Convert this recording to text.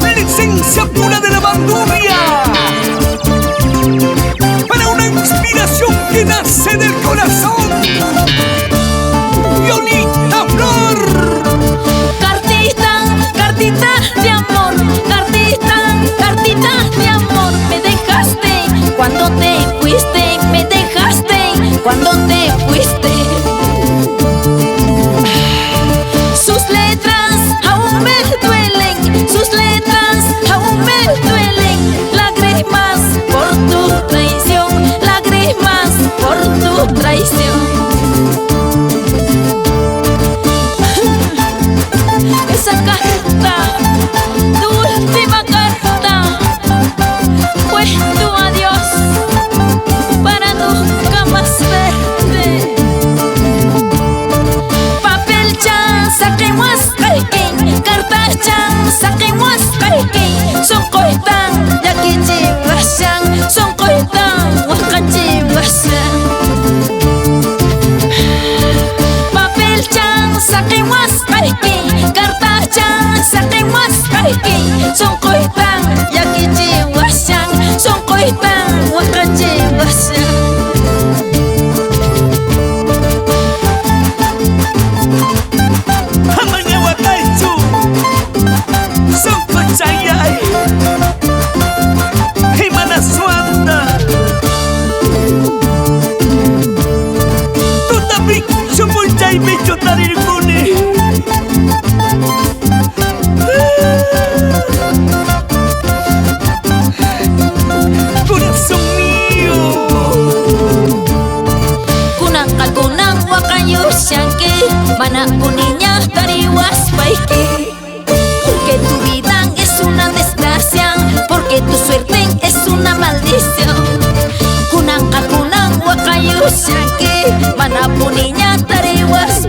La esencia pura de la bandurria, para una inspiración que nace del corazón. Yolita Flor. Cartita, cartita de amor, cartita, cartita de amor. Me dejaste cuando te fuiste, me dejaste cuando te fuiste. Sus letras aún me duelen, sus letras aún me duelen. Lágrimas por tu traición, lágrimas por tu traición. Esa carta, tu última carta, fue tu adiós para nunca más verte. Papel chan, saquemos kaikin, carta chan, saquemos kaikin. Son koitan, yakin jiwasan, son koitan, wakan jiwasan. Papel chan, saquemos kaikin, carta chan, saquemos kaikin. Son koitan, yakin jiwasan, son koitan, wakan jiwasan. Hamanyawa Taichu, Soko Chayay, Himana Suanda. Tutabik, Sumunchay, Bicho Tarirmuni. Corazón mío. Kunang kagunang wakayusyanki, mana kuninya tariwas baiki. Porque tu vida es una desgracia, porque tu suerte es una maldición. Kunang kagunang wakayusyanki, mana kuninya tariwas